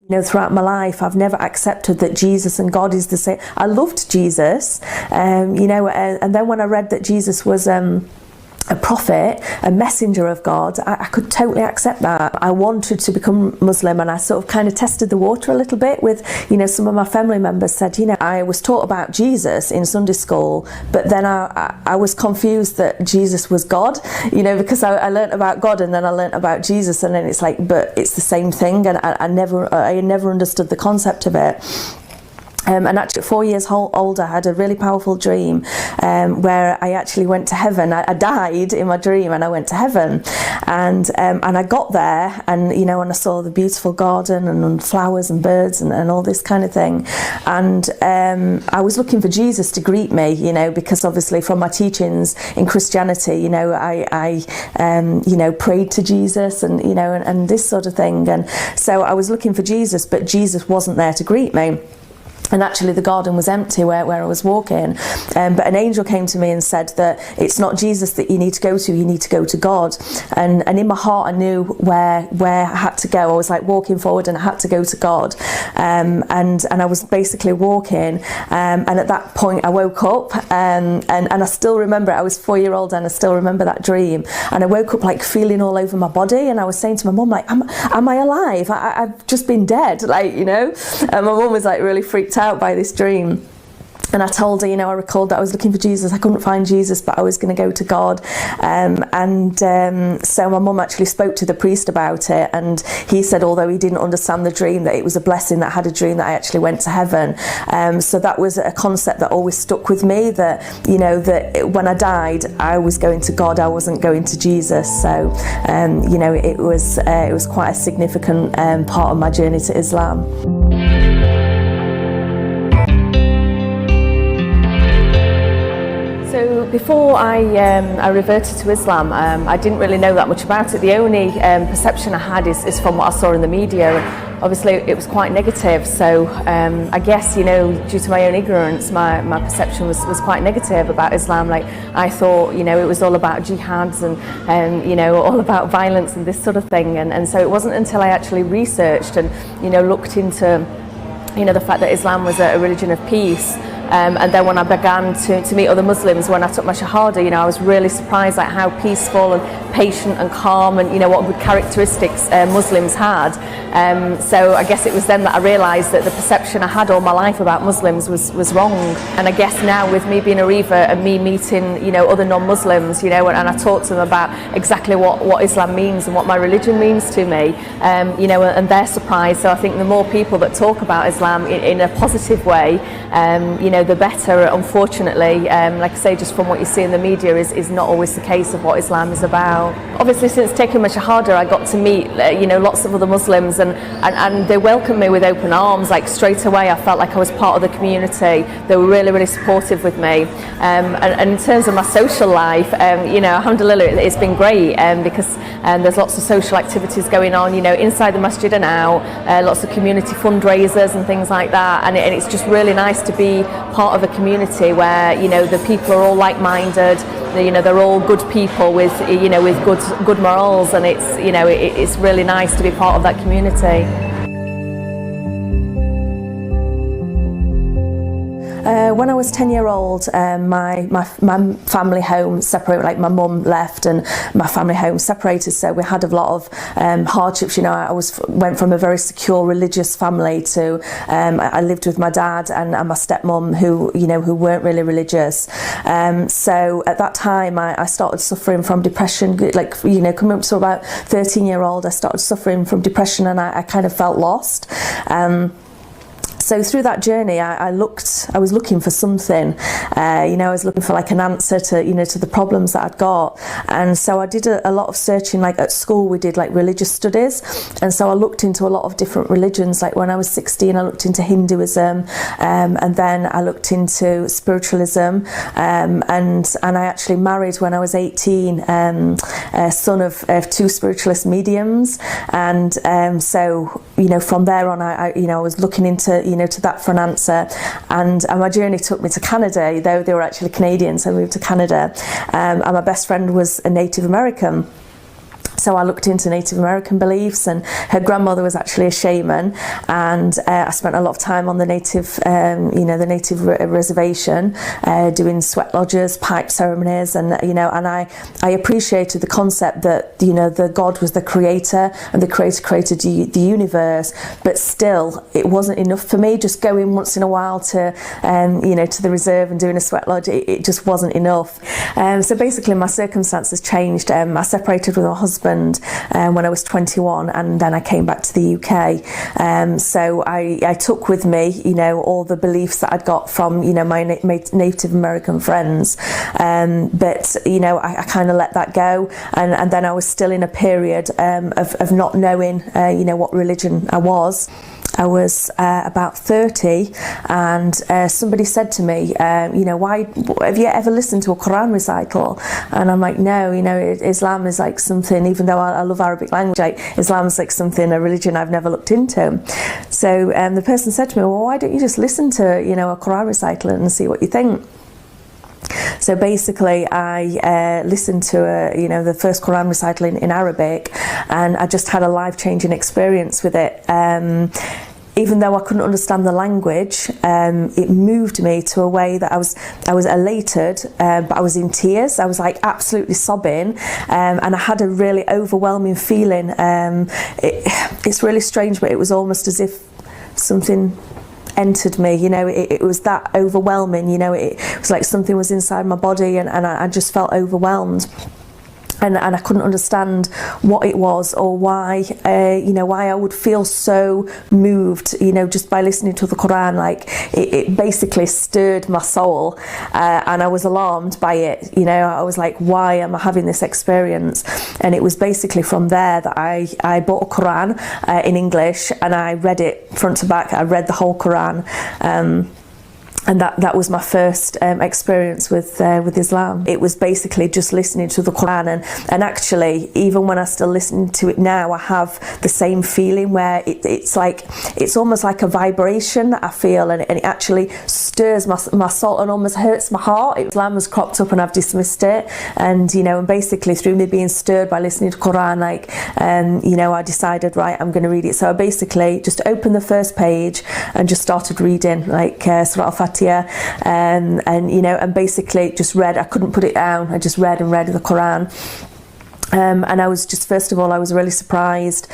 Throughout my life, I've never accepted that Jesus and God is the same. I loved Jesus, and then when I read that Jesus was a prophet, a messenger of God, I could totally accept that. I wanted to become Muslim, and I sort of kind of tested the water a little bit with, some of my family members said, I was taught about Jesus in Sunday school, but then I was confused that Jesus was God, because I learnt about God and then I learnt about Jesus, and then it's like, but it's the same thing, and I never understood the concept of it. And actually, 4 years older, I had a really powerful dream where I actually went to heaven. I died in my dream, and I went to heaven, and I got there, and and I saw the beautiful garden and flowers and birds and all this kind of thing, and I was looking for Jesus to greet me, because obviously from my teachings in Christianity, I prayed to Jesus and this sort of thing, and so I was looking for Jesus, but Jesus wasn't there to greet me. And actually the garden was empty where I was walking, but an angel came to me and said that it's not Jesus that you need to go to, you need to go to God. And in my heart I knew where I had to go. I was like walking forward and I had to go to God, and I was basically walking, and at that point I woke up, and I still remember it. I was 4-year-old and I still remember that dream, and I woke up like feeling all over my body, and I was saying to my mum, like, am I alive? I've just been dead, and my mum was like really freaked out by this dream. And I told her, I recalled that I was looking for Jesus. I couldn't find Jesus, but I was going to go to God. So my mum actually spoke to the priest about it, and he said, although he didn't understand the dream, that it was a blessing that I had a dream that I actually went to heaven. So that was a concept that always stuck with me, that that when I died, I was going to God. I wasn't going to Jesus. So it was quite a significant part of my journey to Islam. So before I reverted to Islam, I didn't really know that much about it. The only perception I had is from what I saw in the media. Obviously it was quite negative, so I guess due to my own ignorance, my perception was quite negative about Islam. Like, I thought it was all about jihads and all about violence and this sort of thing, and so it wasn't until I actually researched and looked into the fact that Islam was a religion of peace. And then when I began to meet other Muslims, when I took my Shahada, I was really surprised at how peaceful and patient and calm, and what good characteristics Muslims had. So I guess it was then that I realised that the perception I had all my life about Muslims was wrong. And I guess now, with me being a Reaver and me meeting other non-Muslims, and I talk to them about exactly what Islam means and what my religion means to me, and they're surprised. So I think the more people that talk about Islam in a positive way, the better. Unfortunately, like I say, just from what you see in the media, is not always the case of what Islam is about. Obviously, since taking my Shahada, I got to meet lots of other Muslims, and they welcomed me with open arms. Like, straight away I felt like I was part of the community. They were really, really supportive with me, and in terms of my social life, alhamdulillah, it's been great, because there's lots of social activities going on inside the masjid and out, lots of community fundraisers and things like that, and it's just really nice to be part of a community where the people are all like-minded. They're all good people with with good morals, and it's really nice to be part of that community. When I was 10-year-old, my family home separated. Like, my mum left and my family home separated, so we had a lot of hardships. I went from a very secure religious family to I lived with my dad and my stepmom who weren't really religious. So at that time I started suffering from depression. Like, coming up to about 13-year-old, I started suffering from depression, and I kind of felt lost. So through that journey, I was looking for something. I was looking for like an answer to the problems that I'd got. And so I did a lot of searching. Like, at school we did like religious studies, and so I looked into a lot of different religions. Like, when I was 16, I looked into Hinduism, and then I looked into spiritualism, and I actually married when I was 18, a son of 2 spiritualist mediums. And so from there on, I was looking into to that for an answer, and my journey took me to Canada. They were actually Canadian, so I moved to Canada, and my best friend was a Native American. So I looked into Native American beliefs, and her grandmother was actually a shaman, and I spent a lot of time on the native, the native reservation, doing sweat lodges, pipe ceremonies, and and I appreciated the concept that the God was the creator, and the creator created the universe, but still it wasn't enough for me. Just going once in a while to to the reserve and doing a sweat lodge, it just wasn't enough. So basically, my circumstances changed. I separated with my husband when I was 21, and then I came back to the UK. So I took with me, all the beliefs that I'd got from, my Native American friends. But, I kind of let that go. And then I was still in a period of not knowing, what religion I was. I was about 30, and somebody said to me, why have you ever listened to a Quran recital? And I'm like, no, Islam is like something, even though I love Arabic language, Islam is like something, a religion I've never looked into. So the person said to me, well, why don't you just listen to, a Quran recital and see what you think? So basically, I listened to the first Quran recital in Arabic, and I just had a life-changing experience with it. Even though I couldn't understand the language, it moved me to a way that I was elated, but I was in tears. I was like absolutely sobbing, and I had a really overwhelming feeling. It's really strange, but it was almost as if something entered me. It was that overwhelming. It was like something was inside my body, and I just felt overwhelmed. And I couldn't understand what it was, or why I would feel so moved, just by listening to the Quran. Like it basically stirred my soul, and I was alarmed by it. I was like, why am I having this experience? And it was basically from there that I bought a Quran in English, and I read it front to back. I read the whole Quran. And that was my first experience with Islam. It was basically just listening to the Quran, and actually, even when I still listen to it now, I have the same feeling where it's almost like a vibration that I feel, and it actually stirs my soul and almost hurts my heart. Islam has cropped up, and I've dismissed it, and basically through me being stirred by listening to Quran, I decided, right, I'm going to read it. So I basically just opened the first page and just started reading, Surah Al-Fatiha. And basically just read. I couldn't put it down. I just read the Quran. And I was just, first of all, I was really surprised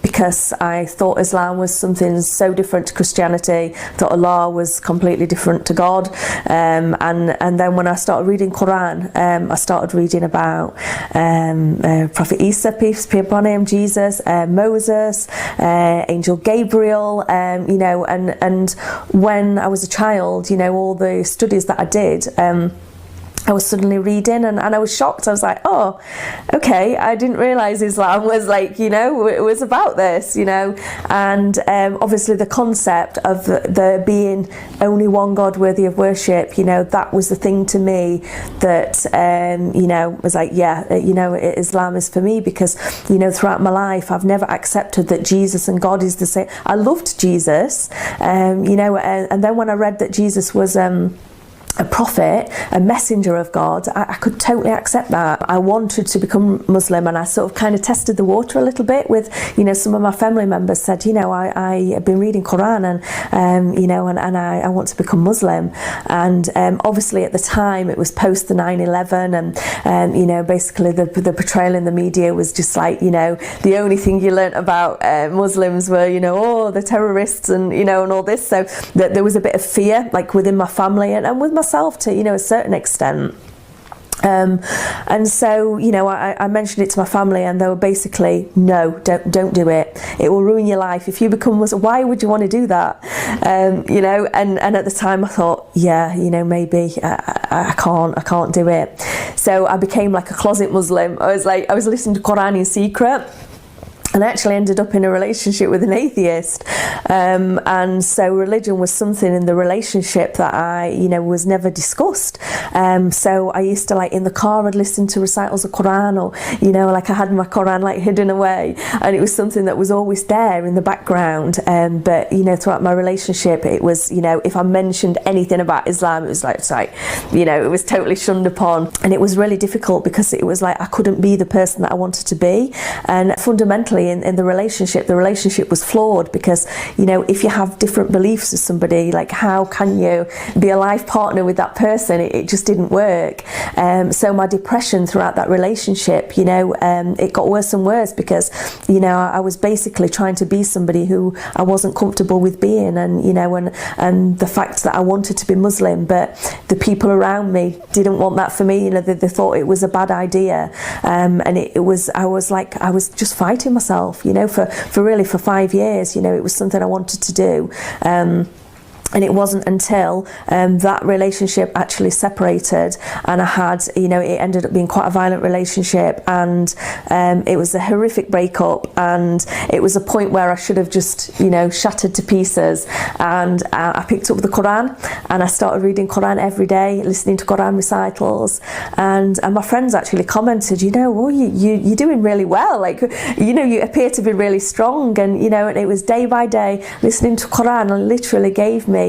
because I thought Islam was something so different to Christianity. I thought Allah was completely different to God. And then when I started reading Quran, I started reading about Prophet Isa, peace be upon him, Jesus, Moses, Angel Gabriel, and when I was a child, all the studies that I did, I was suddenly reading, and I was shocked. I was like, oh, okay, I didn't realise Islam was it was about this, and obviously the concept of there being only one God worthy of worship, that was the thing to me that, was like, yeah, Islam is for me, because, throughout my life, I've never accepted that Jesus and God is the same. I loved Jesus, and then when I read that Jesus was, a prophet, a messenger of God, I could totally accept that. I wanted to become Muslim, and I sort of kind of tested the water a little bit with, some of my family members said, I have been reading Quran, and I want to become Muslim. And obviously at the time it was post the 9/11, and basically the portrayal in the media was just like, the only thing you learnt about Muslims were, the terrorists and, and all this. So that there was a bit of fear, within my family and with myself to, a certain extent. And so, I mentioned it to my family, and they were basically, no, don't do it. It will ruin your life. If you become Muslim, why would you want to do that? And at the time I thought, yeah, maybe I can't do it. So I became like a closet Muslim. I was listening to Quran in secret. and I actually ended up in a relationship with an atheist, and so religion was something in the relationship that I, was never discussed. So I used to, like, in the car, I'd listen to recitals of Quran, or like I had my Quran like hidden away, and it was something that was always there in the background. But throughout my relationship, it was, if I mentioned anything about Islam, it was like it was totally shunned upon, and it was really difficult because it was like I couldn't be the person that I wanted to be, and fundamentally. In the relationship was flawed, because if you have different beliefs with somebody, like, how can you be a life partner with that person? It just didn't work. So my depression throughout that relationship, it got worse and worse, because I was basically trying to be somebody who I wasn't comfortable with being, and the fact that I wanted to be Muslim, but the people around me didn't want that for me. They thought it was a bad idea, and I was just fighting myself, for 5 years. It was something I wanted to do. And it wasn't until that relationship actually separated, and I had, it ended up being quite a violent relationship, and it was a horrific breakup, and it was a point where I should have just, shattered to pieces. And I picked up the Quran, and I started reading Quran every day, listening to Quran recitals, and my friends actually commented, you're doing really well, like, you appear to be really strong, and and it was day by day listening to Quran, and literally gave me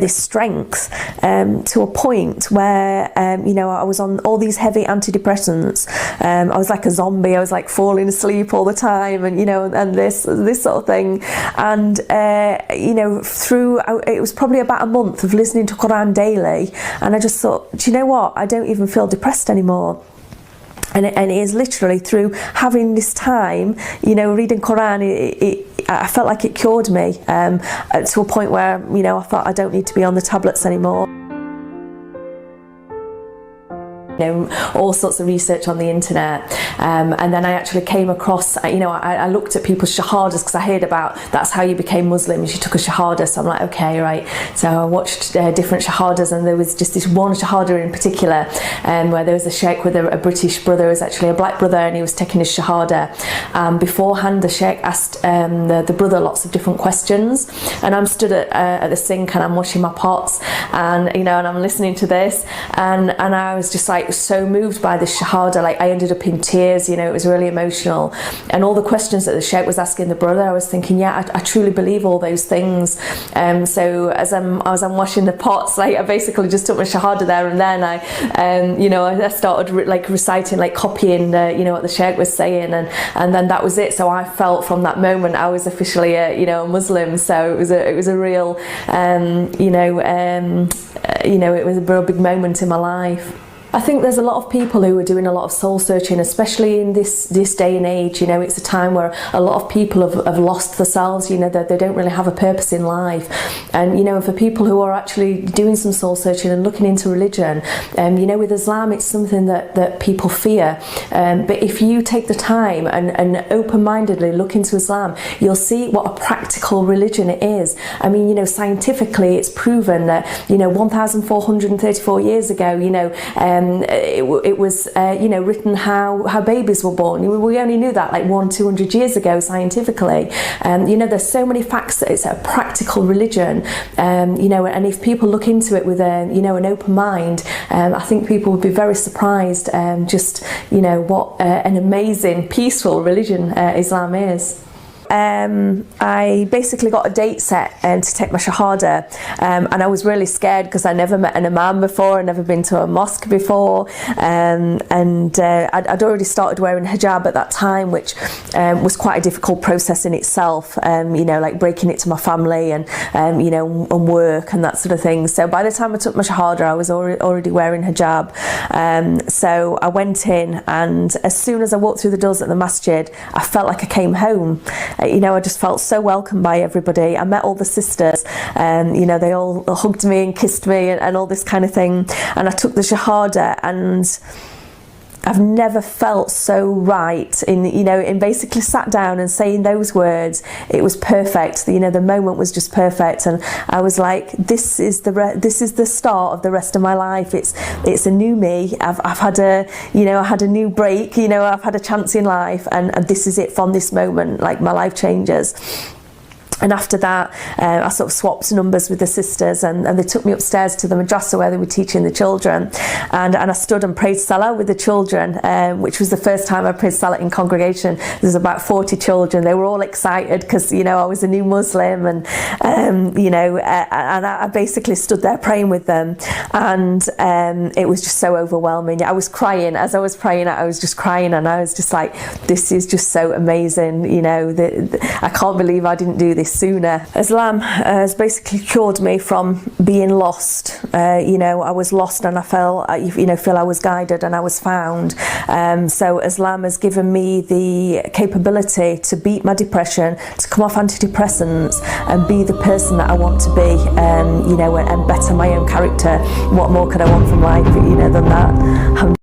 this strength, to a point where I was on all these heavy antidepressants. I was like a zombie. I was like falling asleep all the time, and and this sort of thing. And it was probably about a month of listening to Quran daily, and I just thought, do you know what? I don't even feel depressed anymore. And it is literally through having this time, reading Quran, I felt like it cured me, to a point where, I thought I don't need to be on the tablets anymore. All sorts of research on the internet, and then I actually came across, I looked at people's shahadas, because I heard about that's how you became Muslim, is you took a shahada. So I'm like, okay, right. So I watched different shahadas, and there was just this one shahada in particular, where there was a sheikh with a British brother. It was actually a black brother, and he was taking his shahada. Beforehand, the sheikh asked the brother lots of different questions, and I'm stood at the sink, and I'm washing my pots, and and I'm listening to this, and I was just like so moved by this shahada. Like, I ended up in tears. It was really emotional, and all the questions that the sheikh was asking the brother, I was thinking, yeah, I truly believe all those things. So as I'm washing the pots, like, I basically just took my shahada there and then. I started reciting, like copying what the sheikh was saying, and then that was it. So I felt from that moment I was officially a Muslim. So it was a real it was a real big moment in my life. I think there's a lot of people who are doing a lot of soul searching, especially in this day and age. It's a time where a lot of people have lost themselves, that they don't really have a purpose in life. And, for people who are actually doing some soul searching and looking into religion, with Islam, it's something that people fear. But if you take the time and open-mindedly look into Islam, you'll see what a practical religion it is. I mean, scientifically, it's proven that, 1,434 years ago, it was written how babies were born. We only knew that like 200 years ago scientifically. There's so many facts that it's a practical religion. And if people look into it with an open mind, I think people would be very surprised what an amazing peaceful religion Islam is. I basically got a date set to take my shahada, and I was really scared because I never met an imam before, I'd never been to a mosque before, and I'd already started wearing hijab at that time, which was quite a difficult process in itself, like breaking it to my family and work and that sort of thing. So by the time I took my shahada, I was already wearing hijab. So I went in, and as soon as I walked through the doors at the masjid, I felt like I came home. I just felt so welcomed by everybody. I met all the sisters, and they all hugged me and kissed me and all this kind of thing. And I took the shahada, and I've never felt so right in basically sat down and saying those words. It was perfect. The moment was just perfect, and I was like, this is the start of the rest of my life. It's a new me. I've had I had a new break. I've had a chance in life, and this is it from this moment. Like, my life changes. And after that, I sort of swapped numbers with the sisters, and they took me upstairs to the madrasa where they were teaching the children. And I stood and prayed Salah with the children, which was the first time I prayed Salah in congregation. There's about 40 children. They were all excited because, I was a new Muslim, and I basically stood there praying with them. And it was just so overwhelming. I was crying. As I was praying, I was just crying, and I was just like, this is just so amazing. I can't believe I didn't do this sooner. Islam has basically cured me from being lost. I was lost, and I feel I was guided and I was found. So Islam has given me the capability to beat my depression, to come off antidepressants and be the person that I want to be, and better my own character. What more could I want from life, than that?